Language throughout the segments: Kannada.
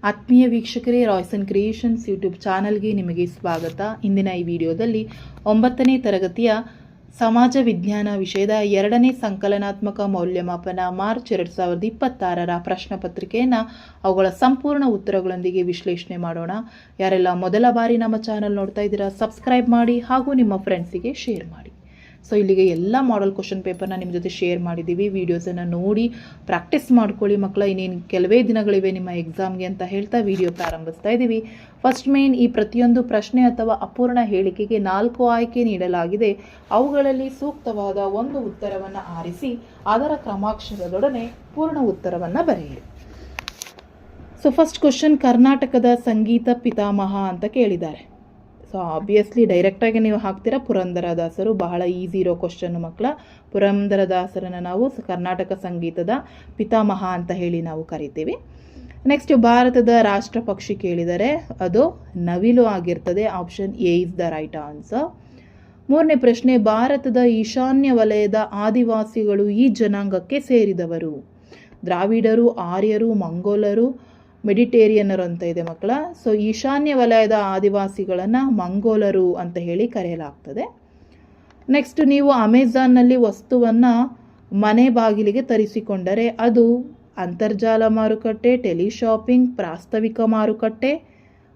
ಆತ್ಮೀಯ ವೀಕ್ಷಕರೇ, ರಾಯ್ಸನ್ ಕ್ರಿಯೇಷನ್ಸ್ ಯೂಟ್ಯೂಬ್ ಚಾನಲ್ಗೆ ನಿಮಗೆ ಸ್ವಾಗತ. ಇಂದಿನ ಈ ವಿಡಿಯೋದಲ್ಲಿ 9ನೇ ತರಗತಿಯ ಸಮಾಜ ವಿಜ್ಞಾನ ವಿಷಯದ 2ನೇ ಸಂಕಲನಾತ್ಮಕ ಮೌಲ್ಯಮಾಪನ ಮಾರ್ಚ್ 2026ರ ಪ್ರಶ್ನೆ ಪತ್ರಿಕೆಯನ್ನು ಅವುಗಳ ಸಂಪೂರ್ಣ ಉತ್ತರಗಳೊಂದಿಗೆ ವಿಶ್ಲೇಷಣೆ ಮಾಡೋಣ. ಯಾರೆಲ್ಲ ಮೊದಲ ಬಾರಿ ನಮ್ಮ ಚಾನಲ್ ನೋಡ್ತಾ ಇದ್ದೀರಾ, ಸಬ್ಸ್ಕ್ರೈಬ್ ಮಾಡಿ ಹಾಗೂ ನಿಮ್ಮ ಫ್ರೆಂಡ್ಸಿಗೆ ಶೇರ್ ಮಾಡಿ. ಸೊ ಇಲ್ಲಿಗೆ ಎಲ್ಲ ಮಾಡೆಲ್ ಕ್ವಶನ್ ಪೇಪರ್ನ ನಿಮ್ಮ ಜೊತೆ ಶೇರ್ ಮಾಡಿದ್ದೀವಿ. ವೀಡಿಯೋಸನ್ನು ನೋಡಿ ಪ್ರಾಕ್ಟೀಸ್ ಮಾಡ್ಕೊಳ್ಳಿ ಮಕ್ಕಳ. ಇನ್ನೇನು ಕೆಲವೇ ದಿನಗಳಿವೆ ನಿಮ್ಮ ಎಕ್ಸಾಮ್ಗೆ ಅಂತ ಹೇಳ್ತಾ ವಿಡಿಯೋ ಪ್ರಾರಂಭಿಸ್ತಾ ಇದ್ದೀವಿ. ಫಸ್ಟ್ ಮೇನ್, ಈ ಪ್ರತಿಯೊಂದು ಪ್ರಶ್ನೆ ಅಥವಾ ಅಪೂರ್ಣ ಹೇಳಿಕೆಗೆ 4 ಆಯ್ಕೆ ನೀಡಲಾಗಿದೆ. ಅವುಗಳಲ್ಲಿ ಸೂಕ್ತವಾದ ಒಂದು ಉತ್ತರವನ್ನು ಆರಿಸಿ ಅದರ ಕ್ರಮಾಕ್ಷರದೊಡನೆ ಪೂರ್ಣ ಉತ್ತರವನ್ನು ಬರೆಯಿರಿ. ಸೊ ಫಸ್ಟ್ ಕ್ವಶನ್, ಕರ್ನಾಟಕದ ಸಂಗೀತ ಪಿತಾಮಹ ಅಂತ ಕೇಳಿದ್ದಾರೆ. ಸೊ ಆಬ್ವಿಯಸ್ಲಿ ಡೈರೆಕ್ಟಾಗಿ ನೀವು ಹಾಕ್ತೀರಾ ಪುರಂದರದಾಸರು. ಬಹಳ ಈಸಿ ಇರೋ ಕ್ವಶನ್ನು ಮಕ್ಕಳ. ಪುರಂದರದಾಸರನ್ನು ನಾವು ಕರ್ನಾಟಕ ಸಂಗೀತದ ಪಿತಾಮಹ ಅಂತ ಹೇಳಿ ನಾವು ಕರಿತೀವಿ. ನೆಕ್ಸ್ಟ್, ಭಾರತದ ರಾಷ್ಟ್ರ ಪಕ್ಷಿ ಕೇಳಿದರೆ ಅದು ನವಿಲು ಆಗಿರ್ತದೆ. Option A is the right answer. 3ನೇ ಪ್ರಶ್ನೆ, ಭಾರತದ ಈಶಾನ್ಯ ವಲಯದ ಆದಿವಾಸಿಗಳು ಈ ಜನಾಂಗಕ್ಕೆ ಸೇರಿದವರು. ದ್ರಾವಿಡರು, ಆರ್ಯರು, ಮಂಗೋಲರು, ಮೆಡಿಟೇರಿಯನ್ನರು ಅಂತ ಇದೆ ಮಕ್ಕಳ. ಸೊ ಈಶಾನ್ಯ ವಲಯದ ಆದಿವಾಸಿಗಳನ್ನು ಮಂಗೋಲರು ಅಂತ ಹೇಳಿ ಕರೆಯಲಾಗ್ತದೆ. ನೆಕ್ಸ್ಟ್, ನೀವು ಅಮೆಜಾನ್ನಲ್ಲಿ ವಸ್ತುವನ್ನು ಮನೆ ಬಾಗಿಲಿಗೆ ತರಿಸಿಕೊಂಡರೆ ಅದು ಅಂತರ್ಜಾಲ ಮಾರುಕಟ್ಟೆ, ಟೆಲಿಶಾಪಿಂಗ್, ಪ್ರಾಸ್ತಾವಿಕ ಮಾರುಕಟ್ಟೆ,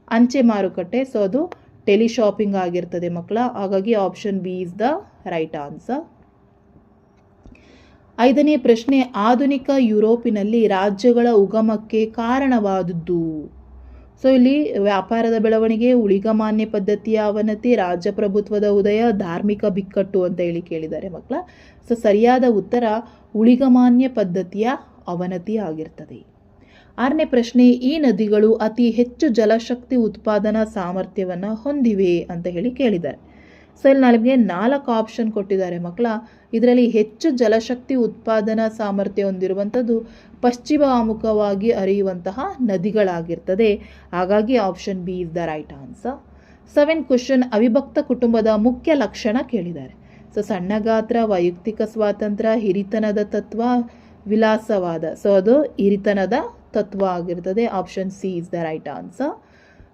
ಅಂಚೆ ಮಾರುಕಟ್ಟೆ. ಸೊ ಅದು ಟೆಲಿಶಾಪಿಂಗ್ ಆಗಿರ್ತದೆ ಮಕ್ಕಳ. ಹಾಗಾಗಿ option B is the right answer. 5ನೇ ಪ್ರಶ್ನೆ, ಆಧುನಿಕ ಯುರೋಪಿನಲ್ಲಿ ರಾಜ್ಯಗಳ ಉಗಮಕ್ಕೆ ಕಾರಣವಾದದ್ದು. ಸೊ ಇಲ್ಲಿ ವ್ಯಾಪಾರದ ಬೆಳವಣಿಗೆ, ಉಳಿಗಮಾನ್ಯ ಪದ್ಧತಿಯ ಅವನತಿ, ರಾಜ್ಯಪ್ರಭುತ್ವದ ಉದಯ, ಧಾರ್ಮಿಕ ಬಿಕ್ಕಟ್ಟು ಅಂತ ಹೇಳಿ ಕೇಳಿದ್ದಾರೆ ಮಕ್ಕಳ. ಸೊ ಸರಿಯಾದ ಉತ್ತರ ಉಳಿಗಮಾನ್ಯ ಪದ್ಧತಿಯ ಅವನತಿ ಆಗಿರ್ತದೆ. 6ನೇ ಪ್ರಶ್ನೆ, ಈ ನದಿಗಳು ಅತಿ ಹೆಚ್ಚು ಜಲಶಕ್ತಿ ಉತ್ಪಾದನಾ ಸಾಮರ್ಥ್ಯವನ್ನು ಹೊಂದಿವೆ ಅಂತ ಹೇಳಿ ಕೇಳಿದ್ದಾರೆ. ಸೊ ಇಲ್ಲಿ ನಮಗೆ 4 ಆಪ್ಷನ್ ಕೊಟ್ಟಿದ್ದಾರೆ ಮಕ್ಕಳ. ಇದರಲ್ಲಿ ಹೆಚ್ಚು ಜಲಶಕ್ತಿ ಉತ್ಪಾದನಾ ಸಾಮರ್ಥ್ಯ ಹೊಂದಿರುವಂಥದ್ದು ಪಶ್ಚಿಮಾಮುಖವಾಗಿ ಹರಿಯುವಂತಹ ನದಿಗಳಾಗಿರ್ತದೆ. ಹಾಗಾಗಿ option B is the right answer. 7th question, ಅವಿಭಕ್ತ ಕುಟುಂಬದ ಮುಖ್ಯ ಲಕ್ಷಣ ಕೇಳಿದ್ದಾರೆ. ಸೊ ಸಣ್ಣ ಗಾತ್ರ, ವೈಯಕ್ತಿಕ ಸ್ವಾತಂತ್ರ್ಯ, ಹಿರಿತನದ ತತ್ವ, ವಿಲಾಸವಾದ. ಸೊ ಅದು ಹಿರಿತನದ ತತ್ವ ಆಗಿರ್ತದೆ. Option C is the right answer.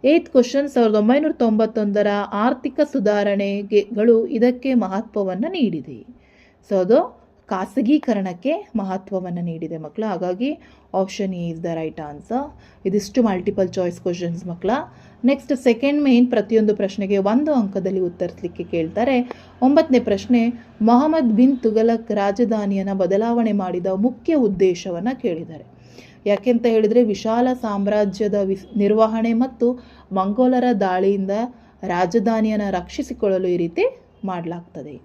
8th question, 1991ರ ಆರ್ಥಿಕ ಸುಧಾರಣೆಗಳು ಇದಕ್ಕೆ ಮಹತ್ವವನ್ನು ನೀಡಿದೆ. ಸೊ ಅದು ಖಾಸಗೀಕರಣಕ್ಕೆ ಮಹತ್ವವನ್ನು ನೀಡಿದೆ ಮಕ್ಕಳ. ಹಾಗಾಗಿ option A is the right answer. ಇದಿಷ್ಟು ಮಲ್ಟಿಪಲ್ ಚಾಯ್ಸ್ ಕ್ವಶನ್ಸ್ ಮಕ್ಕಳ. ನೆಕ್ಸ್ಟ್, ಸೆಕೆಂಡ್ ಮೇನ್, ಪ್ರತಿಯೊಂದು ಪ್ರಶ್ನೆಗೆ 1 ಅಂಕದಲ್ಲಿ ಉತ್ತರಿಸಲಿಕ್ಕೆ ಕೇಳ್ತಾರೆ. 9ನೇ ಪ್ರಶ್ನೆ, ಮೊಹಮ್ಮದ್ ಬಿನ್ ತುಘಲಕ್ ರಾಜಧಾನಿಯನ್ನು ಬದಲಾವಣೆ ಮಾಡಿದ ಮುಖ್ಯ ಉದ್ದೇಶವನ್ನು ಕೇಳಿದ್ದಾರೆ. ಯಾಕೆಂತ ಹೇಳಿದರೆ ವಿಶಾಲ ಸಾಮ್ರಾಜ್ಯದ ನಿರ್ವಹಣೆ ಮತ್ತು ಮಂಗೋಲರ ದಾಳಿಯಿಂದ ರಾಜಧಾನಿಯನ್ನು ರಕ್ಷಿಸಿಕೊಳ್ಳಲು ಈ ರೀತಿ ಮಾಡಲಾಗ್ತದೆ.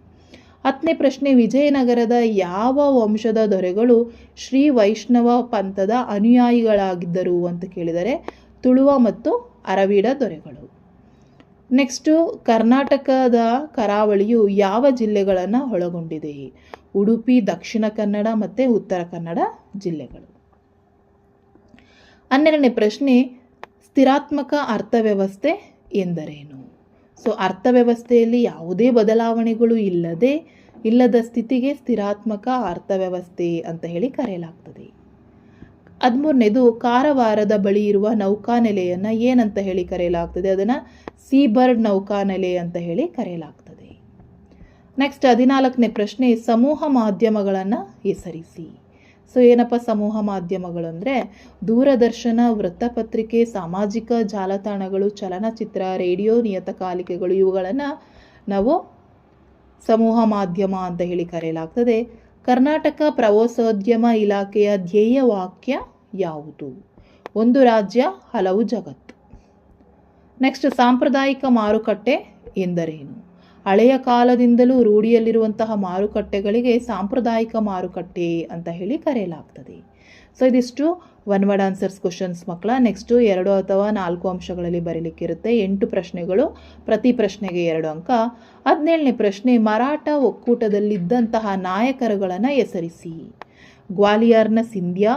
10ನೇ ಪ್ರಶ್ನೆ, ವಿಜಯನಗರದ ಯಾವ ವಂಶದ ದೊರೆಗಳು ಶ್ರೀ ವೈಷ್ಣವ ಪಂಥದ ಅನುಯಾಯಿಗಳಾಗಿದ್ದರು ಅಂತ ಕೇಳಿದರೆ ತುಳುವ ಮತ್ತು ಅರವೀಡ ದೊರೆಗಳು. ನೆಕ್ಸ್ಟು, ಕರ್ನಾಟಕದ ಕರಾವಳಿಯು ಯಾವ ಜಿಲ್ಲೆಗಳನ್ನು ಒಳಗೊಂಡಿದೆ? ಉಡುಪಿ, ದಕ್ಷಿಣ ಕನ್ನಡ ಮತ್ತು ಉತ್ತರ ಕನ್ನಡ ಜಿಲ್ಲೆಗಳು. 12ನೇ ಪ್ರಶ್ನೆ, ಸ್ಥಿರಾತ್ಮಕ ಅರ್ಥವ್ಯವಸ್ಥೆ ಎಂದರೇನು? ಸೊ ಅರ್ಥವ್ಯವಸ್ಥೆಯಲ್ಲಿ ಯಾವುದೇ ಬದಲಾವಣೆಗಳು ಇಲ್ಲದ ಸ್ಥಿತಿಗೆ ಸ್ಥಿರಾತ್ಮಕ ಅರ್ಥವ್ಯವಸ್ಥೆ ಅಂತ ಹೇಳಿ ಕರೆಯಲಾಗ್ತದೆ. 13ನೇದು, ಕಾರವಾರದ ಬಳಿ ಇರುವ ನೌಕಾನೆಲೆಯನ್ನು ಏನಂತ ಹೇಳಿ ಕರೆಯಲಾಗ್ತದೆ? ಅದನ್ನು ಸೀಬರ್ಡ್ ನೌಕಾನೆಲೆ ಅಂತ ಹೇಳಿ ಕರೆಯಲಾಗ್ತದೆ. ನೆಕ್ಸ್ಟ್ 14ನೇ ಪ್ರಶ್ನೆ, ಸಮೂಹ ಮಾಧ್ಯಮಗಳನ್ನು ಹೆಸರಿಸಿ. ಸೊ ಏನಪ್ಪ ಸಮೂಹ ಮಾಧ್ಯಮಗಳು ಅಂದರೆ ದೂರದರ್ಶನ, ವೃತ್ತಪತ್ರಿಕೆ, ಸಾಮಾಜಿಕ ಜಾಲತಾಣಗಳು, ಚಲನಚಿತ್ರ, ರೇಡಿಯೋ ನಿಯತಕಾಲಿಕೆಗಳು. ಇವುಗಳನ್ನು ನಾವು ಸಮೂಹ ಮಾಧ್ಯಮ ಅಂತ ಹೇಳಿ ಕರೆಯಲಾಗ್ತದೆ. ಕರ್ನಾಟಕ ಪ್ರವಾಸೋದ್ಯಮ ಇಲಾಖೆಯ ಧ್ಯೇಯ ವಾಕ್ಯ ಯಾವುದು? ಒಂದು ರಾಜ್ಯ, ಹಲವು ಜಗತ್ತು. ನೆಕ್ಸ್ಟ್, ಸಾಂಪ್ರದಾಯಿಕ ಮಾರುಕಟ್ಟೆ ಎಂದರೇನು? ಹಳೆಯ ಕಾಲದಿಂದಲೂ ರೂಢಿಯಲ್ಲಿರುವಂತಹ ಮಾರುಕಟ್ಟೆಗಳಿಗೆ ಸಾಂಪ್ರದಾಯಿಕ ಮಾರುಕಟ್ಟೆ ಅಂತ ಹೇಳಿ ಕರೆಯಲಾಗ್ತದೆ. ಸೊ ಇದಿಷ್ಟು 1 ವರ್ಡ್ ಆನ್ಸರ್ಸ್ ಕ್ವಶನ್ಸ್ ಮಕ್ಕಳ. ನೆಕ್ಸ್ಟು 2 ಅಥವಾ 4 ಅಂಶಗಳಲ್ಲಿ ಬರೀಲಿಕ್ಕಿರುತ್ತೆ. 8 ಪ್ರಶ್ನೆಗಳು, ಪ್ರತಿ ಪ್ರಶ್ನೆಗೆ 2 ಅಂಕ. 17ನೇ ಪ್ರಶ್ನೆ, ಮರಾಠ ಒಕ್ಕೂಟದಲ್ಲಿದ್ದಂತಹ ನಾಯಕರುಗಳನ್ನು ಹೆಸರಿಸಿ. ಗ್ವಾಲಿಯರ್ನ ಸಿಂಧ್ಯಾ,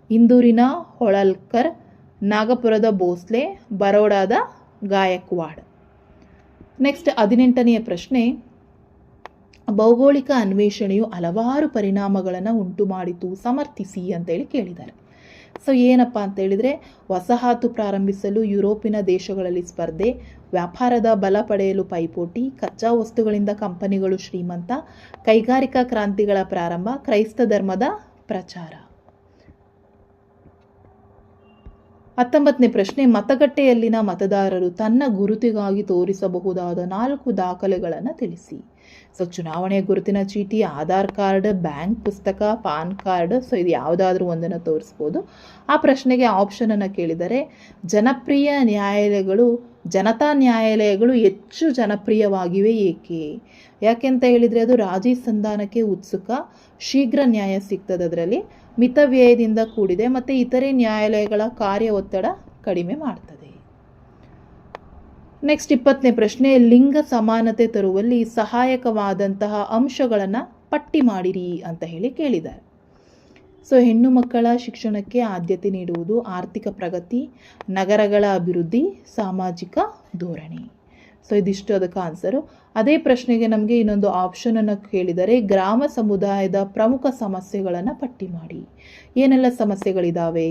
ಇಂದೂರಿನ ಹೊಳಲ್ಕರ್, ನಾಗಪುರದ ಭೋಸ್ಲೆ, ಬರೋಡಾದ ಗಾಯಕ್ವಾಡ್. ನೆಕ್ಸ್ಟ್ 18ನೇ ಪ್ರಶ್ನೆ, ಭೌಗೋಳಿಕ ಅನ್ವೇಷಣೆಯು ಹಲವಾರು ಪರಿಣಾಮಗಳನ್ನು ಉಂಟು ಮಾಡಿತು, ಸಮರ್ಥಿಸಿ ಅಂತೇಳಿ ಕೇಳಿದ್ದಾರೆ. ಸೊ ಏನಪ್ಪ ಅಂತ ಹೇಳಿದರೆ, ವಸಾಹತು ಪ್ರಾರಂಭಿಸಲು ಯುರೋಪಿನ ದೇಶಗಳಲ್ಲಿ ಸ್ಪರ್ಧೆ, ವ್ಯಾಪಾರದ ಬಲ ಪಡೆಯಲು ಪೈಪೋಟಿ, ಕಚ್ಚಾ ವಸ್ತುಗಳಿಂದ ಕಂಪನಿಗಳು ಶ್ರೀಮಂತ, ಕೈಗಾರಿಕಾ ಕ್ರಾಂತಿಗಳ ಪ್ರಾರಂಭ, ಕ್ರೈಸ್ತ ಧರ್ಮದ ಪ್ರಚಾರ. 19ನೇ ಪ್ರಶ್ನೆ, ಮತಗಟ್ಟೆಯಲ್ಲಿನ ಮತದಾರರು ತನ್ನ ಗುರುತಿಗಾಗಿ ತೋರಿಸಬಹುದಾದ 4 ದಾಖಲೆಗಳನ್ನು ತಿಳಿಸಿ. ಸೊ ಚುನಾವಣೆಯ ಗುರುತಿನ ಚೀಟಿ, ಆಧಾರ್ ಕಾರ್ಡ್, ಬ್ಯಾಂಕ್ ಪುಸ್ತಕ, ಪಾನ್ ಕಾರ್ಡ್. ಸೊ ಇದು ಯಾವುದಾದ್ರೂ ಒಂದನ್ನು ತೋರಿಸ್ಬೋದು. ಆ ಪ್ರಶ್ನೆಗೆ ಆಪ್ಷನನ್ನು ಕೇಳಿದರೆ, ಜನತಾ ನ್ಯಾಯಾಲಯಗಳು ಹೆಚ್ಚು ಜನಪ್ರಿಯವಾಗಿವೆ ಏಕೆ? ಯಾಕೆಂತ ಹೇಳಿದರೆ ಅದು ರಾಜಿ ಸಂಧಾನಕ್ಕೆ ಉತ್ಸುಕ, ಶೀಘ್ರ ನ್ಯಾಯ ಸಿಗ್ತದೆ, ಅದರಲ್ಲಿ ಮಿತವ್ಯಯದಿಂದ ಕೂಡಿದೆ ಮತ್ತು ಇತರೆ ನ್ಯಾಯಾಲಯಗಳ ಕಾರ್ಯ ಒತ್ತಡ ಕಡಿಮೆ ಮಾಡ್ತದೆ. ನೆಕ್ಸ್ಟ್ 20ನೇ ಪ್ರಶ್ನೆ, ಲಿಂಗ ಸಮಾನತೆ ತರುವಲ್ಲಿ ಸಹಾಯಕವಾದಂತಹ ಅಂಶಗಳನ್ನು ಪಟ್ಟಿ ಮಾಡಿರಿ ಅಂತ ಹೇಳಿ ಕೇಳಿದ್ದಾರೆ. ಸೊ ಹೆಣ್ಣು ಮಕ್ಕಳ ಶಿಕ್ಷಣಕ್ಕೆ ಆದ್ಯತೆ ನೀಡುವುದು, ಆರ್ಥಿಕ ಪ್ರಗತಿ, ನಗರಗಳ ಅಭಿವೃದ್ಧಿ, ಸಾಮಾಜಿಕ ಧೋರಣೆ. ಸೊ ಇದಿಷ್ಟು ಅದಕ್ಕೆ ಆನ್ಸರು. ಅದೇ ಪ್ರಶ್ನೆಗೆ ನಮಗೆ ಇನ್ನೊಂದು ಆಪ್ಷನನ್ನು ಕೇಳಿದರೆ, ಗ್ರಾಮ ಸಮುದಾಯದ ಪ್ರಮುಖ ಸಮಸ್ಯೆಗಳನ್ನು ಪಟ್ಟಿ ಮಾಡಿ. ಏನೆಲ್ಲ ಸಮಸ್ಯೆಗಳಿದ್ದಾವೆ?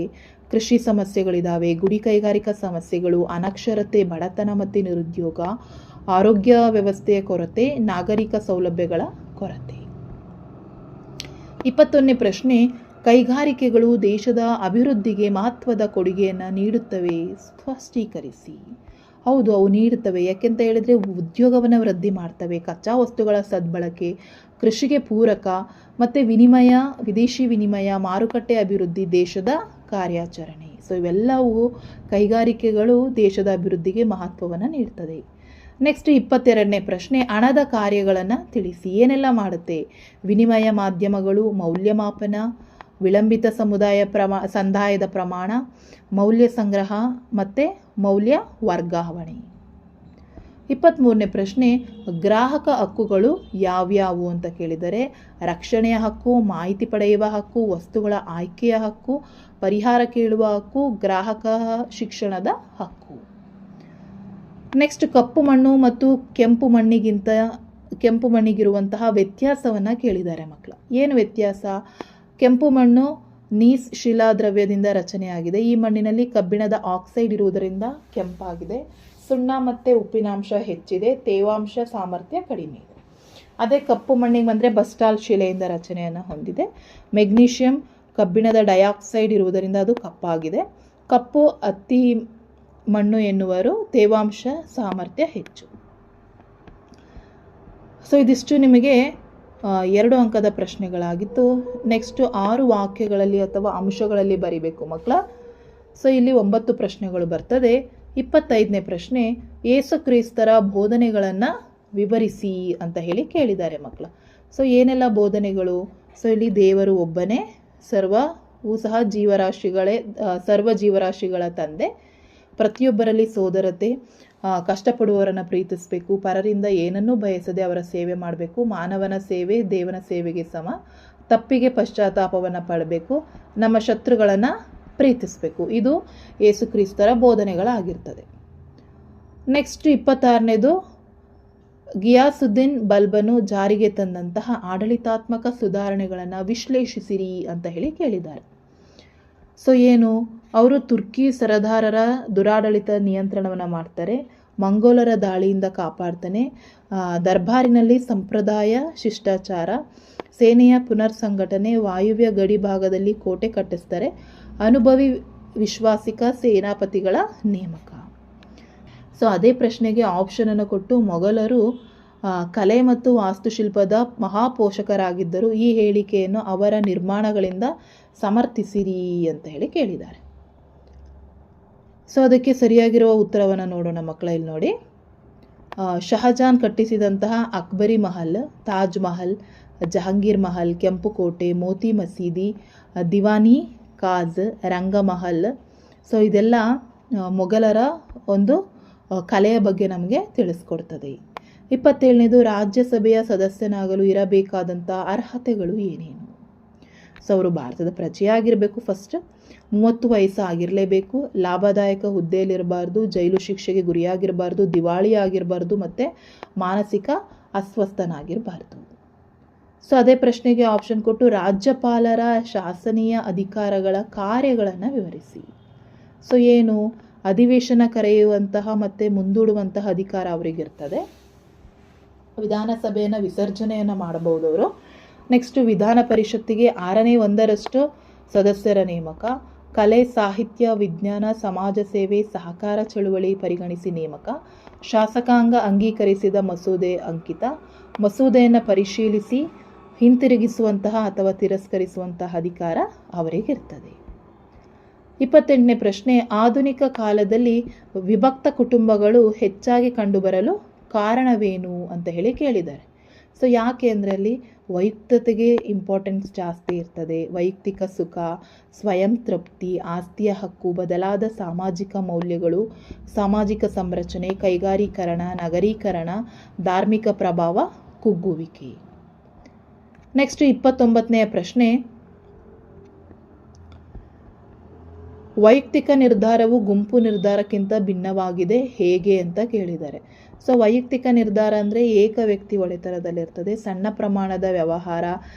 ಕೃಷಿ ಸಮಸ್ಯೆಗಳಿದ್ದಾವೆ, ಗುಡಿ ಕೈಗಾರಿಕಾ ಸಮಸ್ಯೆಗಳು, ಅನಕ್ಷರತೆ, ಬಡತನ ಮತ್ತು ನಿರುದ್ಯೋಗ, ಆರೋಗ್ಯ ವ್ಯವಸ್ಥೆಯ ಕೊರತೆ, ನಾಗರಿಕ ಸೌಲಭ್ಯಗಳ ಕೊರತೆ. 21ನೇ ಪ್ರಶ್ನೆ, ಕೈಗಾರಿಕೆಗಳು ದೇಶದ ಅಭಿವೃದ್ಧಿಗೆ ಮಹತ್ವದ ಕೊಡುಗೆಯನ್ನು ನೀಡುತ್ತವೆ, ಸ್ಪಷ್ಟೀಕರಿಸಿ. ಹೌದು, ಅವು ನೀಡುತ್ತವೆ. ಯಾಕೆಂತ ಹೇಳಿದರೆ ಉದ್ಯೋಗವನ್ನು ವೃದ್ಧಿ ಮಾಡ್ತವೆ, ಕಚ್ಚಾ ವಸ್ತುಗಳ ಸದ್ಬಳಕೆ, ಕೃಷಿಗೆ ಪೂರಕ ಮತ್ತು ವಿದೇಶಿ ವಿನಿಮಯ, ಮಾರುಕಟ್ಟೆ ಅಭಿವೃದ್ಧಿ, ದೇಶದ ಕಾರ್ಯಾಚರಣೆ. ಸೊ ಇವೆಲ್ಲವೂ ಕೈಗಾರಿಕೆಗಳು ದೇಶದ ಅಭಿವೃದ್ಧಿಗೆ ಮಹತ್ವವನ್ನು ನೀಡ್ತದೆ. ನೆಕ್ಸ್ಟ್ 22ನೇ ಪ್ರಶ್ನೆ, ಹಣದ ಕಾರ್ಯಗಳನ್ನು ತಿಳಿಸಿ. ಏನೆಲ್ಲ ಮಾಡುತ್ತೆ? ವಿನಿಮಯ ಮಾಧ್ಯಮಗಳು, ಮೌಲ್ಯಮಾಪನ, ವಿಳಂಬಿತ ಸಂದಾಯದ ಪ್ರಮಾಣ, ಮೌಲ್ಯ ಸಂಗ್ರಹ ಮತ್ತು ಮೌಲ್ಯ ವರ್ಗಾವಣೆ. 23ನೇ ಪ್ರಶ್ನೆ, ಗ್ರಾಹಕ ಹಕ್ಕುಗಳು ಯಾವ್ಯಾವು ಅಂತ ಕೇಳಿದರೆ, ರಕ್ಷಣೆಯ ಹಕ್ಕು, ಮಾಹಿತಿ ಪಡೆಯುವ ಹಕ್ಕು, ವಸ್ತುಗಳ ಆಯ್ಕೆಯ ಹಕ್ಕು, ಪರಿಹಾರ ಕೇಳುವ ಹಕ್ಕು, ಗ್ರಾಹಕ ಶಿಕ್ಷಣದ ಹಕ್ಕು. ನೆಕ್ಸ್ಟ್, ಕಪ್ಪು ಮಣ್ಣು ಮತ್ತು ಕೆಂಪು ಮಣ್ಣಿಗಿರುವಂತಹ ವ್ಯತ್ಯಾಸವನ್ನು ಕೇಳಿದ್ದಾರೆ ಮಕ್ಕಳು. ಏನು ವ್ಯತ್ಯಾಸ? ಕೆಂಪು ಮಣ್ಣು ನೀಸ್ ಶಿಲಾದ್ರವ್ಯದಿಂದ ರಚನೆಯಾಗಿದೆ. ಈ ಮಣ್ಣಿನಲ್ಲಿ ಕಬ್ಬಿಣದ ಆಕ್ಸೈಡ್ ಇರುವುದರಿಂದ ಕೆಂಪಾಗಿದೆ. ಸುಣ್ಣ ಮತ್ತು ಉಪ್ಪಿನಾಂಶ ಹೆಚ್ಚಿದೆ, ತೇವಾಂಶ ಸಾಮರ್ಥ್ಯ ಕಡಿಮೆ ಇದೆ. ಅದೇ ಕಪ್ಪು ಮಣ್ಣಿಗೆ ಬಂದರೆ ಬಸ್ಟಾಲ್ ಶಿಲೆಯಿಂದ ರಚನೆಯನ್ನು ಹೊಂದಿದೆ. ಮೆಗ್ನೀಷಿಯಂ, ಕಬ್ಬಿಣದ ಡೈಆಕ್ಸೈಡ್ ಇರುವುದರಿಂದ ಅದು ಕಪ್ಪಾಗಿದೆ. ಕಪ್ಪು ಅತ್ತಿ ಮಣ್ಣು ಎನ್ನುವರು, ತೇವಾಂಶ ಸಾಮರ್ಥ್ಯ ಹೆಚ್ಚು. ಸೊ ಇದಿಷ್ಟು ನಿಮಗೆ 2 ಅಂಕದ ಪ್ರಶ್ನೆಗಳಾಗಿತ್ತು. ನೆಕ್ಸ್ಟ್ 6 ವಾಕ್ಯಗಳಲ್ಲಿ ಅಥವಾ ಅಂಶಗಳಲ್ಲಿ ಬರಿಬೇಕು ಮಕ್ಕಳ. ಸೊ ಇಲ್ಲಿ 9 ಪ್ರಶ್ನೆಗಳು ಬರ್ತದೆ. 25ನೇ ಪ್ರಶ್ನೆ, ಯೇಸು ಕ್ರಿಸ್ತರ ಬೋಧನೆಗಳನ್ನು ವಿವರಿಸಿ ಅಂತ ಹೇಳಿ ಕೇಳಿದ್ದಾರೆ ಮಕ್ಕಳ. ಸೊ ಏನೆಲ್ಲ ಬೋಧನೆಗಳು? ಸೊ ಇಲ್ಲಿ ದೇವರು ಒಬ್ಬನೇ, ಸರ್ವ ಜೀವರಾಶಿಗಳ ತಂದೆ, ಪ್ರತಿಯೊಬ್ಬರಲ್ಲಿ ಸೋದರತೆ, ಕಷ್ಟಪಡುವವರನ್ನು ಪ್ರೀತಿಸಬೇಕು, ಪರರಿಂದ ಏನನ್ನೂ ಬಯಸದೆ ಅವರ ಸೇವೆ ಮಾಡಬೇಕು, ಮಾನವನ ಸೇವೆ ದೇವನ ಸೇವೆಗೆ ಸಮ, ತಪ್ಪಿಗೆ ಪಶ್ಚಾತ್ತಾಪವನ್ನು ಪಡಬೇಕು, ನಮ್ಮ ಶತ್ರುಗಳನ್ನು ಪ್ರೀತಿಸಬೇಕು. ಇದು ಯೇಸು ಕ್ರಿಸ್ತರ ಬೋಧನೆಗಳಾಗಿರ್ತದೆ. ನೆಕ್ಸ್ಟ್ 26ನೇದು, ಗಿಯಾಸುದ್ದೀನ್ ಬಲ್ಬನು ಜಾರಿಗೆ ತಂದಂತಹ ಆಡಳಿತಾತ್ಮಕ ಸುಧಾರಣೆಗಳನ್ನು ವಿಶ್ಲೇಷಿಸಿರಿ ಅಂತ ಹೇಳಿ ಕೇಳಿದ್ದಾರೆ. ಸೊ ಏನು? ಅವರು ತುರ್ಕಿ ಸರದಾರರ ದುರಾಡಳಿತ ನಿಯಂತ್ರಣವನ್ನು ಮಾಡ್ತಾರೆ, ಮಂಗೋಲರ ದಾಳಿಯಿಂದ ಕಾಪಾಡ್ತಾನೆ, ದರ್ಬಾರಿನಲ್ಲಿ ಸಂಪ್ರದಾಯ ಶಿಷ್ಟಾಚಾರ, ಸೇನೆಯ ಪುನರ್ ಸಂಘಟನೆ, ವಾಯುವ್ಯ ಗಡಿ ಭಾಗದಲ್ಲಿ ಕೋಟೆ ಕಟ್ಟಿಸ್ತಾರೆ, ಅನುಭವಿ ವಿಶ್ವಾಸಿಕ ಸೇನಾಪತಿಗಳ ನೇಮಕ. ಸೊ ಅದೇ ಪ್ರಶ್ನೆಗೆ ಆಪ್ಷನನ್ನು ಕೊಟ್ಟು, ಮೊಘಲರು ಕಲೆ ಮತ್ತು ವಾಸ್ತುಶಿಲ್ಪದ ಮಹಾಪೋಷಕರಾಗಿದ್ದರು, ಈ ಹೇಳಿಕೆಯನ್ನು ಅವರ ನಿರ್ಮಾಣಗಳಿಂದ ಸಮರ್ಥಿಸಿರಿ ಅಂತ ಹೇಳಿ ಕೇಳಿದ್ದಾರೆ. ಸೊ ಅದಕ್ಕೆ ಸರಿಯಾಗಿರುವ ಉತ್ತರವನ್ನು ನೋಡೋಣ ಮಕ್ಕಳ. ಇಲ್ಲಿ ನೋಡಿ, ಶಹಜಾನ್ ಕಟ್ಟಿಸಿದಂತಹ ಅಕ್ಬರಿ ಮಹಲ್, ತಾಜ್ ಮಹಲ್, ಜಹಾಂಗೀರ್ ಮಹಲ್, ಕೆಂಪು ಕೋಟೆ, ಮೋತಿ ಮಸೀದಿ, ದಿವಾನಿ ಕಾಜ್, ರಂಗಮಹಲ್. ಸೊ ಇದೆಲ್ಲ ಮೊಘಲರ ಒಂದು ಕಲೆಯ ಬಗ್ಗೆ ನಮಗೆ ತಿಳಿಸ್ಕೊಡ್ತದೆ. 27ನೇದು, ರಾಜ್ಯಸಭೆಯ ಸದಸ್ಯನಾಗಲು ಇರಬೇಕಾದಂಥ ಅರ್ಹತೆಗಳು ಏನೇನು? ಸೊ ಅವರು ಭಾರತದ ಪ್ರಜೆಯಾಗಿರಬೇಕು, ಫಸ್ಟ್ 30 ವಯಸ್ಸು ಆಗಿರಲೇಬೇಕು, ಲಾಭದಾಯಕ ಹುದ್ದೆಯಲ್ಲಿರಬಾರ್ದು, ಜೈಲು ಶಿಕ್ಷೆಗೆ ಗುರಿಯಾಗಿರಬಾರ್ದು, ದಿವಾಳಿ ಆಗಿರಬಾರ್ದು ಮತ್ತು ಮಾನಸಿಕ ಅಸ್ವಸ್ಥನಾಗಿರಬಾರ್ದು. ಸೊ ಅದೇ ಪ್ರಶ್ನೆಗೆ ಆಪ್ಷನ್ ಕೊಟ್ಟು ರಾಜ್ಯಪಾಲರ ಶಾಸನೀಯ ಅಧಿಕಾರಗಳ ಕಾರ್ಯಗಳನ್ನು ವಿವರಿಸಿ. ಸೊ ಏನು ಅಧಿವೇಶನ ಕರೆಯುವಂತಹ ಮತ್ತು ಮುಂದೂಡುವಂತಹ ಅಧಿಕಾರ ಅವರಿಗಿರ್ತದೆ. ವಿಧಾನಸಭೆಯನ್ನು ವಿಸರ್ಜನೆಯನ್ನು ಮಾಡಬಹುದು ಅವರು. ನೆಕ್ಸ್ಟ್ ವಿಧಾನ ಪರಿಷತ್ತಿಗೆ 1/6 ಸದಸ್ಯರ ನೇಮಕ. ಕಲೆ, ಸಾಹಿತ್ಯ, ವಿಜ್ಞಾನ, ಸಮಾಜ ಸೇವೆ, ಸಹಕಾರ ಚಳುವಳಿ ಪರಿಗಣಿಸಿ ನೇಮಕ. ಶಾಸಕಾಂಗ ಅಂಗೀಕರಿಸಿದ ಮಸೂದೆ ಅಂಕಿತ. ಮಸೂದೆಯನ್ನು ಪರಿಶೀಲಿಸಿ ಹಿಂತಿರುಗಿಸುವಂತಹ ಅಥವಾ ತಿರಸ್ಕರಿಸುವಂತಹ ಅಧಿಕಾರ ಅವರಿಗಿರ್ತದೆ. 28ನೇ ಪ್ರಶ್ನೆ, ಆಧುನಿಕ ಕಾಲದಲ್ಲಿ ವಿಭಕ್ತ ಕುಟುಂಬಗಳು ಹೆಚ್ಚಾಗಿ ಕಂಡುಬರಲು ಕಾರಣವೇನು ಅಂತ ಹೇಳಿ ಕೇಳಿದ್ದಾರೆ. ಸೊ ಯಾಕೆ ಅಂದರೆ ಅಲ್ಲಿ ವೈಯಕ್ತಿಕತೆಗೆ ಇಂಪಾರ್ಟೆನ್ಸ್ ಜಾಸ್ತಿ ಇರ್ತದೆ. ವೈಯಕ್ತಿಕ ಸುಖ, ಸ್ವಯಂ ತೃಪ್ತಿ, ಆಸ್ತಿಯ ಹಕ್ಕು, ಬದಲಾದ ಸಾಮಾಜಿಕ ಮೌಲ್ಯಗಳು, ಸಾಮಾಜಿಕ ಸಂರಚನೆ, ಕೈಗಾರೀಕರಣ, ನಗರೀಕರಣ, ಧಾರ್ಮಿಕ ಪ್ರಭಾವ, ಕುಗ್ಗುವಿಕೆ. ನೆಕ್ಸ್ಟ್ 29ನೇ ಪ್ರಶ್ನೆ, ವೈಯಕ್ತಿಕ ನಿರ್ಧಾರವು ಗುಂಪು ನಿರ್ಧಾರಕ್ಕಿಂತ ಭಿನ್ನವಾಗಿದೆ ಹೇಗೆ ಅಂತ ಕೇಳಿದ್ದಾರೆ. ಸೊ ವೈಯಕ್ತಿಕ ನಿರ್ಧಾರ ಅಂದರೆ ಏಕ ವ್ಯಕ್ತಿ ಒಡೆತನದಲ್ಲಿರ್ತದೆ. ಸಣ್ಣ ಪ್ರಮಾಣದ ವ್ಯವಹಾರ,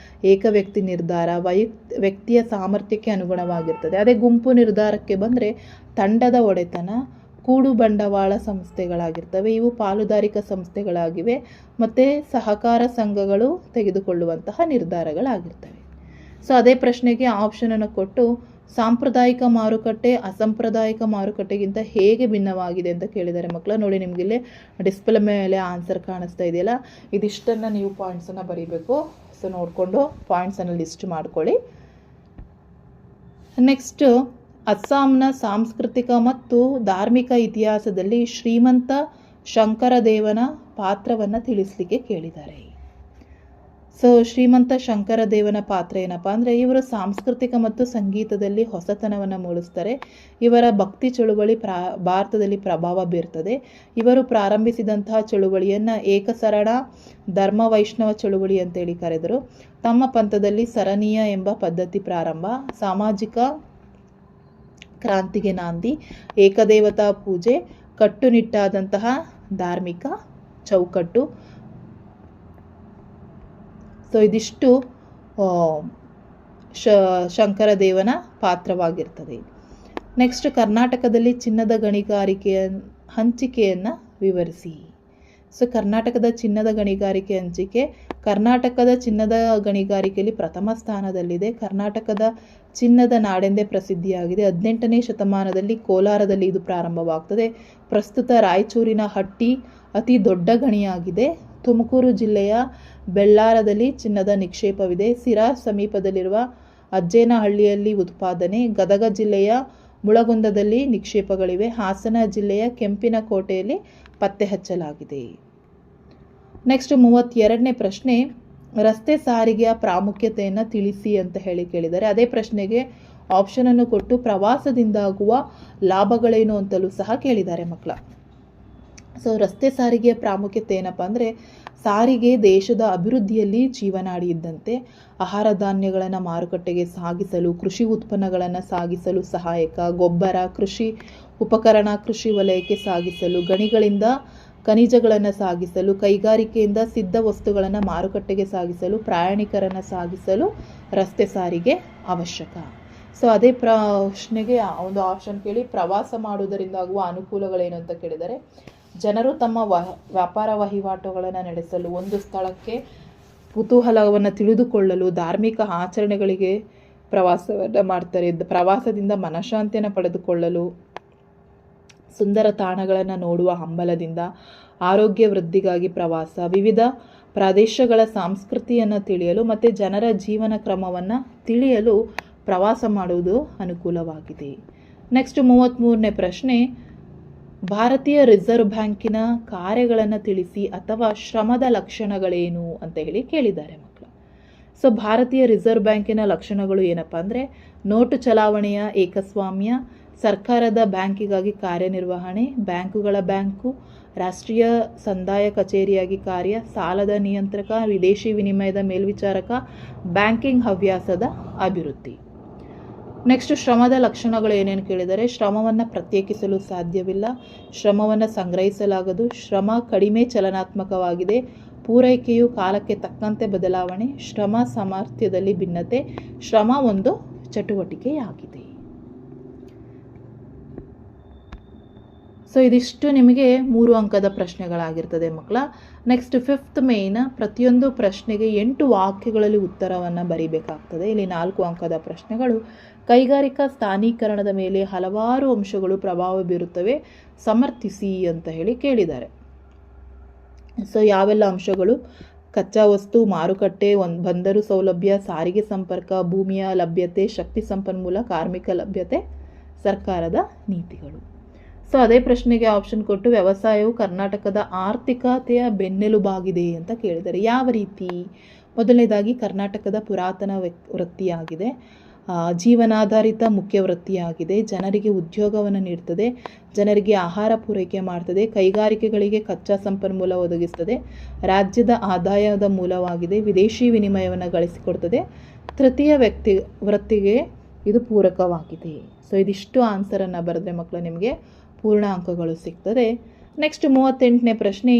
ಏಕ ವ್ಯಕ್ತಿ ನಿರ್ಧಾರ ವ್ಯಕ್ತಿಯ ಸಾಮರ್ಥ್ಯಕ್ಕೆ ಅನುಗುಣವಾಗಿರ್ತದೆ. ಅದೇ ಗುಂಪು ನಿರ್ಧಾರಕ್ಕೆ ಬಂದರೆ ತಂಡದ ಒಡೆತನ, ಕೂಡು ಬಂಡವಾಳ ಸಂಸ್ಥೆಗಳಾಗಿರ್ತವೆ. ಇವು ಪಾಲುದಾರಿಕಾ ಸಂಸ್ಥೆಗಳಾಗಿವೆ ಮತ್ತು ಸಹಕಾರ ಸಂಘಗಳು ತೆಗೆದುಕೊಳ್ಳುವಂತಹ ನಿರ್ಧಾರಗಳಾಗಿರ್ತವೆ. ಸೊ ಅದೇ ಪ್ರಶ್ನೆಗೆ ಆಪ್ಷನನ್ನು ಕೊಟ್ಟು ಸಾಂಪ್ರದಾಯಿಕ ಮಾರುಕಟ್ಟೆ ಅಸಾಂಪ್ರದಾಯಿಕ ಮಾರುಕಟ್ಟೆಗಿಂತ ಹೇಗೆ ಭಿನ್ನವಾಗಿದೆ ಅಂತ ಕೇಳಿದ್ದಾರೆ ಮಕ್ಕಳ. ನೋಡಿ, ನಿಮಗಿಲ್ಲಿ ಡಿಸ್ಪ್ಲೇ ಮೇಲೆ ಆನ್ಸರ್ ಕಾಣಿಸ್ತಾ ಇದೆಯಲ್ಲ, ಇದಿಷ್ಟನ್ನು ನೀವು ಪಾಯಿಂಟ್ಸನ್ನು ಬರೀಬೇಕು. ಸೊ ನೋಡಿಕೊಂಡು ಪಾಯಿಂಟ್ಸನ್ನು ಲಿಸ್ಟ್ ಮಾಡ್ಕೊಳ್ಳಿ. ನೆಕ್ಸ್ಟ್, ಅಸ್ಸಾಂನ ಸಾಂಸ್ಕೃತಿಕ ಮತ್ತು ಧಾರ್ಮಿಕ ಇತಿಹಾಸದಲ್ಲಿ ಶ್ರೀಮಂತ ಶಂಕರದೇವನ ಪಾತ್ರವನ್ನು ತಿಳಿಸಲಿಕ್ಕೆ ಕೇಳಿದ್ದಾರೆ. ಸೊ ಶ್ರೀಮಂತ ಶಂಕರದೇವನ ಪಾತ್ರ ಏನಪ್ಪ ಅಂದರೆ ಇವರು ಸಾಂಸ್ಕೃತಿಕ ಮತ್ತು ಸಂಗೀತದಲ್ಲಿ ಹೊಸತನವನ್ನು ಮೂಡಿಸ್ತಾರೆ. ಇವರ ಭಕ್ತಿ ಚಳುವಳಿ ಭಾರತದಲ್ಲಿ ಪ್ರಭಾವ ಬೀರ್ತದೆ. ಇವರು ಪ್ರಾರಂಭಿಸಿದಂತಹ ಚಳುವಳಿಯನ್ನು ಏಕಸರಣ ಧರ್ಮ ವೈಷ್ಣವ ಚಳುವಳಿ ಅಂತೇಳಿ ಕರೆದರು. ತಮ್ಮ ಪಂಥದಲ್ಲಿ ಸರಣೀಯ ಎಂಬ ಪದ್ಧತಿ ಪ್ರಾರಂಭ, ಸಾಮಾಜಿಕ ಕ್ರಾಂತಿಗೆ ನಾಂದಿ, ಏಕದೇವತಾ ಪೂಜೆ, ಕಟ್ಟುನಿಟ್ಟಾದಂತಹ ಧಾರ್ಮಿಕ ಚೌಕಟ್ಟು. ಸೊ ಇದಿಷ್ಟು ಶಂಕರದೇವನ ಪಾತ್ರವಾಗಿರ್ತದೆ. ನೆಕ್ಸ್ಟ್, ಕರ್ನಾಟಕದಲ್ಲಿ ಚಿನ್ನದ ಗಣಿಗಾರಿಕೆಯ ಹಂಚಿಕೆಯನ್ನು ವಿವರಿಸಿ. ಸೊ ಕರ್ನಾಟಕದ ಚಿನ್ನದ ಗಣಿಗಾರಿಕೆ ಹಂಚಿಕೆ, ಕರ್ನಾಟಕದ ಚಿನ್ನದ ಗಣಿಗಾರಿಕೆಯಲ್ಲಿ ಪ್ರಥಮ ಸ್ಥಾನದಲ್ಲಿದೆ. ಕರ್ನಾಟಕದ ಚಿನ್ನದ ನಾಡೆಂದೇ ಪ್ರಸಿದ್ಧಿಯಾಗಿದೆ. 18ನೇ ಶತಮಾನದಲ್ಲಿ ಕೋಲಾರದಲ್ಲಿ ಇದು ಪ್ರಾರಂಭವಾಗ್ತದೆ. ಪ್ರಸ್ತುತ ರಾಯಚೂರಿನ ಹಟ್ಟಿ ಅತಿ ದೊಡ್ಡ ಗಣಿಯಾಗಿದೆ. ತುಮಕೂರು ಜಿಲ್ಲೆಯ ಬೆಳ್ಳಾರದಲ್ಲಿ ಚಿನ್ನದ ನಿಕ್ಷೇಪವಿದೆ. ಸಿರಾ ಸಮೀಪದಲ್ಲಿರುವ ಅಜ್ಜೇನಹಳ್ಳಿಯಲ್ಲಿ ಉತ್ಪಾದನೆ. ಗದಗ ಜಿಲ್ಲೆಯ ಮುಳಗುಂದದಲ್ಲಿ ನಿಕ್ಷೇಪಗಳಿವೆ. ಹಾಸನ ಜಿಲ್ಲೆಯ ಕೆಂಪಿನಕೋಟೆಯಲ್ಲಿ ಪತ್ತೆ ಹಚ್ಚಲಾಗಿದೆ. ನೆಕ್ಸ್ಟ್ 32ನೇ ಪ್ರಶ್ನೆ, ರಸ್ತೆ ಸಾರಿಗೆಯ ಪ್ರಾಮುಖ್ಯತೆಯನ್ನು ತಿಳಿಸಿ ಅಂತ ಹೇಳಿ ಕೇಳಿದ್ದಾರೆ. ಅದೇ ಪ್ರಶ್ನೆಗೆ ಆಪ್ಷನನ್ನು ಕೊಟ್ಟು ಪ್ರವಾಸದಿಂದಾಗುವ ಲಾಭಗಳೇನು ಅಂತಲೂ ಸಹ ಕೇಳಿದ್ದಾರೆ ಮಕ್ಕಳ. ಸೊ ರಸ್ತೆ ಸಾರಿಗೆಯ ಪ್ರಾಮುಖ್ಯತೆ ಏನಪ್ಪ ಅಂದರೆ ಸಾರಿಗೆ ದೇಶದ ಅಭಿವೃದ್ಧಿಯಲ್ಲಿ ಜೀವನಾಡಿ ಇದ್ದಂತೆ. ಆಹಾರ ಧಾನ್ಯಗಳನ್ನು ಮಾರುಕಟ್ಟೆಗೆ ಸಾಗಿಸಲು, ಕೃಷಿ ಉತ್ಪನ್ನಗಳನ್ನು ಸಾಗಿಸಲು ಸಹಾಯಕ, ಗೊಬ್ಬರ, ಕೃಷಿ ಉಪಕರಣ ಕೃಷಿ ವಲಯಕ್ಕೆ ಸಾಗಿಸಲು, ಗಣಿಗಳಿಂದ ಖನಿಜಗಳನ್ನು ಸಾಗಿಸಲು, ಕೈಗಾರಿಕೆಯಿಂದ ಸಿದ್ಧ ವಸ್ತುಗಳನ್ನು ಮಾರುಕಟ್ಟೆಗೆ ಸಾಗಿಸಲು, ಪ್ರಯಾಣಿಕರನ್ನು ಸಾಗಿಸಲು ರಸ್ತೆ ಸಾರಿಗೆ ಅವಶ್ಯಕ. ಸೊ ಅದೇ ಪ್ರಶ್ನೆಗೆ ಒಂದು ಆಪ್ಷನ್ ಕೇಳಿ, ಪ್ರವಾಸ ಮಾಡುವುದರಿಂದ ಆಗುವ ಅನುಕೂಲಗಳೇನು ಅಂತ ಕೇಳಿದರೆ, ಜನರು ತಮ್ಮ ವ್ಯಾಪಾರ ವಹಿವಾಟುಗಳನ್ನು ನಡೆಸಲು, ಒಂದು ಸ್ಥಳಕ್ಕೆ ಕುತೂಹಲವನ್ನು ತಿಳಿದುಕೊಳ್ಳಲು, ಧಾರ್ಮಿಕ ಆಚರಣೆಗಳಿಗೆ ಪ್ರವಾಸವನ್ನು ಮಾಡ್ತಾರೆ. ಪ್ರವಾಸದಿಂದ ಮನಃಶಾಂತಿಯನ್ನು ಪಡೆದುಕೊಳ್ಳಲು, ಸುಂದರ ತಾಣಗಳನ್ನು ನೋಡುವ ಹಂಬಲದಿಂದ, ಆರೋಗ್ಯ ವೃದ್ಧಿಗಾಗಿ ಪ್ರವಾಸ, ವಿವಿಧ ಪ್ರದೇಶಗಳ ಸಂಸ್ಕೃತಿಯನ್ನು ತಿಳಿಯಲು ಮತ್ತು ಜನರ ಜೀವನ ಕ್ರಮವನ್ನು ತಿಳಿಯಲು ಪ್ರವಾಸ ಮಾಡುವುದು ಅನುಕೂಲವಾಗಿದೆ. ನೆಕ್ಸ್ಟ್ 33ನೇ ಪ್ರಶ್ನೆ, ಭಾರತೀಯ ರಿಸರ್ವ್ ಬ್ಯಾಂಕಿನ ಕಾರ್ಯಗಳನ್ನು ತಿಳಿಸಿ ಅಥವಾ ಶ್ರಮದ ಲಕ್ಷಣಗಳೇನು ಅಂತ ಹೇಳಿ ಕೇಳಿದ್ದಾರೆ ಮಕ್ಕಳು. ಸೊ ಭಾರತೀಯ ರಿಸರ್ವ್ ಬ್ಯಾಂಕಿನ ಲಕ್ಷಣಗಳು ಏನಪ್ಪ ಅಂದರೆ ನೋಟು ಚಲಾವಣೆಯ ಏಕಸ್ವಾಮ್ಯ, ಸರ್ಕಾರದ ಬ್ಯಾಂಕಿಗಾಗಿ ಕಾರ್ಯನಿರ್ವಹಣೆ, ಬ್ಯಾಂಕುಗಳ ಬ್ಯಾಂಕು, ರಾಷ್ಟ್ರೀಯ ಸಂದಾಯ ಕಚೇರಿಯಾಗಿ ಕಾರ್ಯ, ಸಾಲದ ನಿಯಂತ್ರಕ, ವಿದೇಶಿ ವಿನಿಮಯದ ಮೇಲ್ವಿಚಾರಕ, ಬ್ಯಾಂಕಿಂಗ್ ಹವ್ಯಾಸದ ಅಭಿವೃದ್ಧಿ. ನೆಕ್ಸ್ಟ್ ಶ್ರಮದ ಲಕ್ಷಣಗಳು ಏನೇನು ಕೇಳಿದರೆ, ಶ್ರಮವನ್ನು ಪ್ರತ್ಯೇಕಿಸಲು ಸಾಧ್ಯವಿಲ್ಲ, ಶ್ರಮವನ್ನು ಸಂಗ್ರಹಿಸಲಾಗದು, ಶ್ರಮ ಕಡಿಮೆ ಚಲನಾತ್ಮಕವಾಗಿದೆ, ಪೂರೈಕೆಯು ಕಾಲಕ್ಕೆ ತಕ್ಕಂತೆ ಬದಲಾವಣೆ, ಶ್ರಮ ಸಾಮರ್ಥ್ಯದಲ್ಲಿ ಭಿನ್ನತೆ, ಶ್ರಮ ಒಂದು ಚಟುವಟಿಕೆಯಾಗಿದೆ. ಸೊ ಇದಿಷ್ಟು ನಿಮಗೆ 3 ಅಂಕದ ಪ್ರಶ್ನೆಗಳಾಗಿರ್ತದೆ ಮಕ್ಕಳ. ನೆಕ್ಸ್ಟ್ 5th ಮೇನ್, ಪ್ರತಿಯೊಂದು ಪ್ರಶ್ನೆಗೆ 8 ವಾಕ್ಯಗಳಲ್ಲಿ ಉತ್ತರವನ್ನು ಬರೀಬೇಕಾಗ್ತದೆ. ಇಲ್ಲಿ 4 ಅಂಕದ ಪ್ರಶ್ನೆಗಳು. ಕೈಗಾರಿಕಾ ಸ್ಥಾನೀಕರಣದ ಮೇಲೆ ಹಲವಾರು ಅಂಶಗಳು ಪ್ರಭಾವ ಬೀರುತ್ತವೆ, ಸಮರ್ಥಿಸಿ ಅಂತ ಹೇಳಿ ಕೇಳಿದ್ದಾರೆ. ಸೊ ಯಾವೆಲ್ಲ ಅಂಶಗಳು? ಕಚ್ಚಾ ವಸ್ತು, ಮಾರುಕಟ್ಟೆ, ಬಂದರು ಸೌಲಭ್ಯ, ಸಾರಿಗೆ ಸಂಪರ್ಕ, ಭೂಮಿಯ ಲಭ್ಯತೆ, ಶಕ್ತಿ ಸಂಪನ್ಮೂಲ, ಕಾರ್ಮಿಕ ಲಭ್ಯತೆ, ಸರ್ಕಾರದ ನೀತಿಗಳು. ಸೊ ಅದೇ ಪ್ರಶ್ನೆಗೆ ಆಪ್ಷನ್ ಕೊಟ್ಟು ವ್ಯವಸಾಯವು ಕರ್ನಾಟಕದ ಆರ್ಥಿಕತೆಯ ಬೆನ್ನೆಲುಬಾಗಿದೆ ಅಂತ ಕೇಳಿದ್ದಾರೆ. ಯಾವ ರೀತಿ? ಮೊದಲನೇದಾಗಿ ಕರ್ನಾಟಕದ ಪುರಾತನ ವೃತ್ತಿಯಾಗಿದೆ, ಜೀವನಾಧಾರಿತ ಮುಖ್ಯ ವೃತ್ತಿಯಾಗಿದೆ, ಜನರಿಗೆ ಉದ್ಯೋಗವನ್ನು ನೀಡ್ತದೆ, ಜನರಿಗೆ ಆಹಾರ ಪೂರೈಕೆ ಮಾಡ್ತದೆ, ಕೈಗಾರಿಕೆಗಳಿಗೆ ಕಚ್ಚಾ ಸಂಪನ್ಮೂಲ ಒದಗಿಸ್ತದೆ, ರಾಜ್ಯದ ಆದಾಯದ ಮೂಲವಾಗಿದೆ, ವಿದೇಶಿ ವಿನಿಮಯವನ್ನು ಗಳಿಸಿಕೊಡ್ತದೆ, ತೃತೀಯ ವೃತ್ತಿಗೆ ಇದು ಪೂರಕವಾಗಿದೆ. ಸೊ ಇದಿಷ್ಟು ಆನ್ಸರನ್ನು ಬರೆದ್ರೆ ಮಕ್ಕಳು ನಿಮಗೆ ಪೂರ್ಣ ಅಂಕಗಳು ಸಿಗ್ತದೆ. ನೆಕ್ಸ್ಟ್ 38ನೇ ಪ್ರಶ್ನೆ,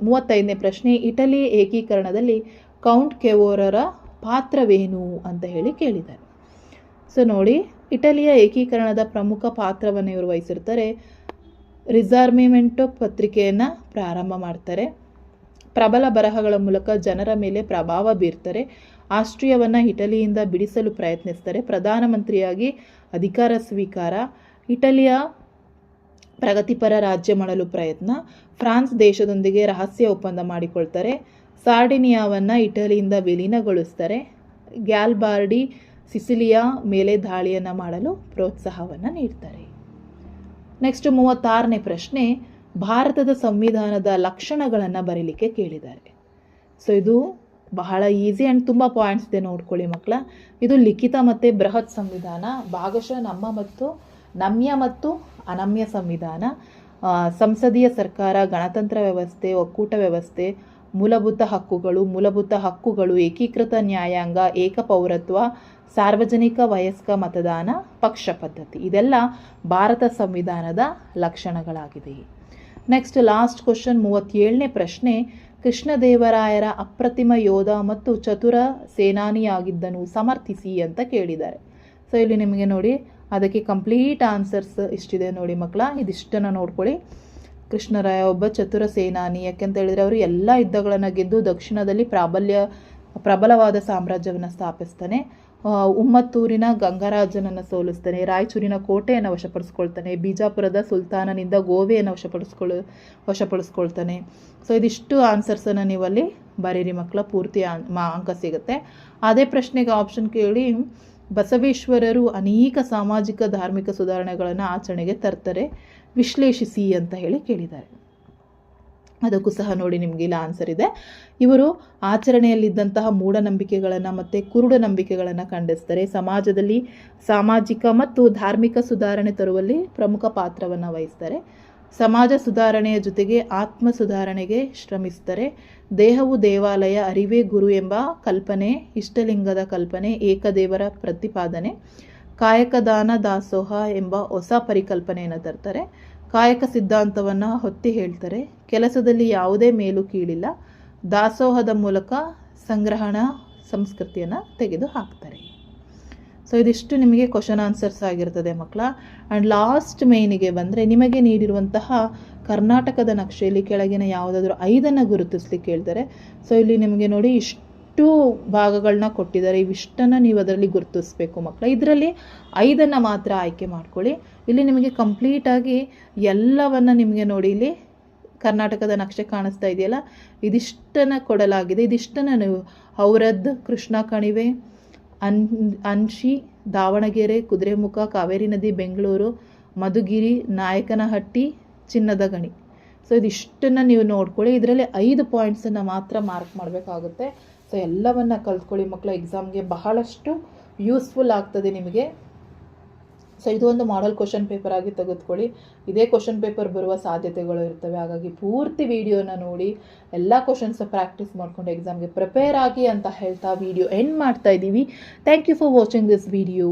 35ನೇ ಪ್ರಶ್ನೆ, ಇಟಲಿ ಏಕೀಕರಣದಲ್ಲಿ ಕೌಂಟ್ ಕೆವೋರರ ಪಾತ್ರವೇನು ಅಂತ ಹೇಳಿ ಕೇಳಿದ್ದಾರೆ. ಸೊ ನೋಡಿ, ಇಟಲಿಯ ಏಕೀಕರಣದ ಪ್ರಮುಖ ಪಾತ್ರವನ್ನು ಇವರು ವಹಿಸಿರ್ತಾರೆ. ರಿಸರ್ಮಿಮೆಂಟೋ ಪತ್ರಿಕೆಯನ್ನು ಪ್ರಾರಂಭ ಮಾಡ್ತಾರೆ, ಪ್ರಬಲ ಬರಹಗಳ ಮೂಲಕ ಜನರ ಮೇಲೆ ಪ್ರಭಾವ ಬೀರ್ತಾರೆ, ಆಸ್ಟ್ರಿಯಾವನ್ನು ಇಟಲಿಯಿಂದ ಬಿಡಿಸಲು ಪ್ರಯತ್ನಿಸ್ತಾರೆ, ಪ್ರಧಾನಮಂತ್ರಿಯಾಗಿ ಅಧಿಕಾರ ಸ್ವೀಕಾರ, ಇಟಲಿಯ ಪ್ರಗತಿಪರ ರಾಜ್ಯ ಮಾಡಲು ಪ್ರಯತ್ನ, ಫ್ರಾನ್ಸ್ ದೇಶದೊಂದಿಗೆ ರಹಸ್ಯ ಒಪ್ಪಂದ ಮಾಡಿಕೊಳ್ತಾರೆ, ಸಾರ್ಡಿನಿಯಾವನ್ನು ಇಟಲಿಯಿಂದ ವಿಲೀನಗೊಳಿಸ್ತಾರೆ, ಗ್ಯಾಲ್ಬಾರ್ಡಿ ಸಿಸಿಲಿಯಾ ಮೇಲೆ ದಾಳಿಯನ್ನು ಮಾಡಲು ಪ್ರೋತ್ಸಾಹವನ್ನು ನೀಡ್ತಾರೆ. ನೆಕ್ಸ್ಟ್ 36ನೇ ಪ್ರಶ್ನೆ, ಭಾರತದ ಸಂವಿಧಾನದ ಲಕ್ಷಣಗಳನ್ನು ಬರೀಲಿಕ್ಕೆ ಕೇಳಿದ್ದಾರೆ. ಸೊ ಇದು ಬಹಳ ಈಸಿ ಆ್ಯಂಡ್ ತುಂಬ ಪಾಯಿಂಟ್ಸ್ ಇದೆ, ನೋಡ್ಕೊಳ್ಳಿ ಮಕ್ಕಳ. ಇದು ಲಿಖಿತ ಮತ್ತು ಬೃಹತ್ ಸಂವಿಧಾನ, ಭಾಗಶಃ ನಮ್ಯ ಮತ್ತು ಅನಮ್ಯ ಸಂವಿಧಾನ, ಸಂಸದೀಯ ಸರ್ಕಾರ, ಗಣತಂತ್ರ ವ್ಯವಸ್ಥೆ, ಒಕ್ಕೂಟ ವ್ಯವಸ್ಥೆ, ಮೂಲಭೂತ ಹಕ್ಕುಗಳು, ಏಕೀಕೃತ ನ್ಯಾಯಾಂಗ, ಏಕಪೌರತ್ವ, ಸಾರ್ವಜನಿಕ ವಯಸ್ಕ ಮತದಾನ, ಪಕ್ಷ ಪದ್ಧತಿ. ಇದೆಲ್ಲ ಭಾರತ ಸಂವಿಧಾನದ ಲಕ್ಷಣಗಳಾಗಿದೆ. ನೆಕ್ಸ್ಟ್ ಲಾಸ್ಟ್ ಕ್ವಶನ್, 37ನೇ ಪ್ರಶ್ನೆ, ಕೃಷ್ಣದೇವರಾಯರ ಅಪ್ರತಿಮ ಯೋಧ ಮತ್ತು ಚತುರ ಸೇನಾನಿಯಾಗಿದ್ದನು, ಸಮರ್ಥಿಸಿ ಅಂತ ಕೇಳಿದ್ದಾರೆ. ಸೊ ಇಲ್ಲಿ ನಿಮಗೆ ನೋಡಿ, ಅದಕ್ಕೆ ಕಂಪ್ಲೀಟ್ ಆನ್ಸರ್ಸ್ ಇಷ್ಟಿದೆ ನೋಡಿ ಮಕ್ಕಳ. ಇದಿಷ್ಟನ್ನು ನೋಡ್ಕೊಳ್ಳಿ. ಕೃಷ್ಣರಾಯ ಒಬ್ಬ ಚತುರ ಸೇನಾನಿ, ಯಾಕೆಂತ ಹೇಳಿದರೆ ಅವರು ಎಲ್ಲ ಯುದ್ಧಗಳನ್ನು ಗೆದ್ದು ದಕ್ಷಿಣದಲ್ಲಿ ಪ್ರಬಲವಾದ ಸಾಮ್ರಾಜ್ಯವನ್ನು ಸ್ಥಾಪಿಸ್ತಾನೆ, ಉಮ್ಮತ್ತೂರಿನ ಗಂಗರಾಜನನ್ನು ಸೋಲಿಸ್ತಾನೆ, ರಾಯಚೂರಿನ ಕೋಟೆಯನ್ನು ವಶಪಡಿಸ್ಕೊಳ್ತಾನೆ, ಬಿಜಾಪುರದ ಸುಲ್ತಾನನಿಂದ ಗೋವೆಯನ್ನು ವಶಪಡಿಸ್ಕೊಳ್ತಾನೆ. ಸೊ ಇದಿಷ್ಟು ಆನ್ಸರ್ಸನ್ನು ನೀವಲ್ಲಿ ಬರೀರಿ ಮಕ್ಕಳ, ಪೂರ್ತಿ ಅಂಕ ಸಿಗುತ್ತೆ. ಅದೇ ಪ್ರಶ್ನೆಗೆ ಆಪ್ಷನ್ ಕೇಳಿ, ಬಸವೇಶ್ವರರು ಅನೇಕ ಸಾಮಾಜಿಕ ಧಾರ್ಮಿಕ ಸುಧಾರಣೆಗಳನ್ನು ಆಚರಣೆಗೆ ತರ್ತಾರೆ, ವಿಶ್ಲೇಷಿಸಿ ಅಂತ ಹೇಳಿ ಕೇಳಿದ್ದಾರೆ. ಅದಕ್ಕೂ ಸಹ ನೋಡಿ ನಿಮಗೆ ಇಲ್ಲಿ ಆನ್ಸರ್ ಇದೆ. ಇವರು ಆಚರಣೆಯಲ್ಲಿದ್ದಂತಹ ಮೂಢನಂಬಿಕೆಗಳನ್ನು ಮತ್ತು ಕುರುಡು ನಂಬಿಕೆಗಳನ್ನು ಖಂಡಿಸ್ತಾರೆ, ಸಮಾಜದಲ್ಲಿ ಸಾಮಾಜಿಕ ಮತ್ತು ಧಾರ್ಮಿಕ ಸುಧಾರಣೆ ತರುವಲ್ಲಿ ಪ್ರಮುಖ ಪಾತ್ರವನ್ನು ವಹಿಸ್ತಾರೆ, ಸಮಾಜ ಸುಧಾರಣೆಯ ಜೊತೆಗೆ ಆತ್ಮ ಸುಧಾರಣೆಗೆ ಶ್ರಮಿಸ್ತಾರೆ, ದೇಹವು ದೇವಾಲಯ, ಅರಿವೇ ಗುರು ಎಂಬ ಕಲ್ಪನೆ, ಇಷ್ಟಲಿಂಗದ ಕಲ್ಪನೆ, ಏಕದೇವರ ಪ್ರತಿಪಾದನೆ, ಕಾಯಕ ದಾನ ದಾಸೋಹ ಎಂಬ ಹೊಸ ಪರಿಕಲ್ಪನೆಯನ್ನು ತರ್ತಾರೆ, ಕಾಯಕ ಸಿದ್ಧಾಂತವನ್ನು ಹೊತ್ತಿ ಹೇಳ್ತಾರೆ, ಕೆಲಸದಲ್ಲಿ ಯಾವುದೇ ಮೇಲು ಕೀಳಿಲ್ಲ, ದಾಸೋಹದ ಮೂಲಕ ಸಂಗ್ರಹಣ ಸಂಸ್ಕೃತಿಯನ್ನು ತೆಗೆದು ಹಾಕ್ತಾರೆ. ಸೊ ಇದಿಷ್ಟು ನಿಮಗೆ ಕ್ವಶನ್ ಆನ್ಸರ್ಸ್ ಆಗಿರ್ತದೆ ಮಕ್ಕಳ. ಆ್ಯಂಡ್ ಲಾಸ್ಟ್ ಮೇನಿಗೆ ಬಂದರೆ, ನಿಮಗೆ ನೀಡಿರುವಂತಹ ಕರ್ನಾಟಕದ ನಕ್ಷೆಯಲ್ಲಿ ಕೆಳಗಿನ ಯಾವುದಾದ್ರೂ 5 ಗುರುತಿಸ್ಲಿಕ್ಕೆ ಹೇಳ್ತಾರೆ. ಸೊ ಇಲ್ಲಿ ನಿಮಗೆ ನೋಡಿ ಇಷ್ಟು ಭಾಗಗಳನ್ನ ಕೊಟ್ಟಿದ್ದಾರೆ, ಇವಿಷ್ಟನ್ನು ನೀವು ಅದರಲ್ಲಿ ಗುರುತಿಸ್ಬೇಕು ಮಕ್ಕಳ. ಇದರಲ್ಲಿ 5 ಮಾತ್ರ ಆಯ್ಕೆ ಮಾಡ್ಕೊಳ್ಳಿ. ಇಲ್ಲಿ ನಿಮಗೆ ಕಂಪ್ಲೀಟಾಗಿ ಎಲ್ಲವನ್ನು ನಿಮಗೆ ನೋಡಿ ಇಲ್ಲಿ ಕರ್ನಾಟಕದ ನಕ್ಷೆ ಕಾಣಿಸ್ತಾ ಇದೆಯಲ್ಲ, ಇದಿಷ್ಟನ್ನು ಕೊಡಲಾಗಿದೆ. ಇದಿಷ್ಟನ್ನು ನೀವು ಔರದ್, ಕೃಷ್ಣ ಕಣಿವೆ, ಅನ್ಶಿ, ದಾವಣಗೆರೆ, ಕುದುರೆಮುಖ, ಕಾವೇರಿ ನದಿ, ಬೆಂಗಳೂರು, ಮಧುಗಿರಿ, ನಾಯಕನಹಟ್ಟಿ, ಚಿನ್ನದ ಗಣಿ. ಸೊ ಇದಿಷ್ಟನ್ನು ನೀವು ನೋಡ್ಕೊಳ್ಳಿ. ಇದರಲ್ಲಿ 5 ಪಾಯಿಂಟ್ಸನ್ನು ಮಾತ್ರ ಮಾರ್ಕ್ ಮಾಡಬೇಕಾಗುತ್ತೆ. ಸೊ ಎಲ್ಲವನ್ನು ಕಲ್ತ್ಕೊಳ್ಳಿ ಮಕ್ಕಳ, ಎಕ್ಸಾಮ್ಗೆ ಬಹಳಷ್ಟು ಯೂಸ್ಫುಲ್ ಆಗ್ತದೆ ನಿಮಗೆ. ಸೊ ಇದು ಒಂದು ಮಾಡೆಲ್ ಕ್ವಶನ್ ಪೇಪರ್ ಆಗಿ ತೆಗೆದುಕೊಳ್ಳಿ. ಇದೇ ಕ್ವಶನ್ ಪೇಪರ್ ಬರುವ ಸಾಧ್ಯತೆಗಳು ಇರ್ತವೆ. ಹಾಗಾಗಿ ಪೂರ್ತಿ ವಿಡಿಯೋನ ನೋಡಿ ಎಲ್ಲ ಕ್ವಶನ್ಸ್ ಪ್ರಾಕ್ಟೀಸ್ ಮಾಡ್ಕೊಂಡು ಎಕ್ಸಾಮ್ಗೆ ಪ್ರಿಪೇರ್ ಆಗಿ ಅಂತ ಹೇಳ್ತಾ ವಿಡಿಯೋ ಎಂಡ್ ಮಾಡ್ತಾ ಇದ್ದೀವಿ. Thank you for watching this video.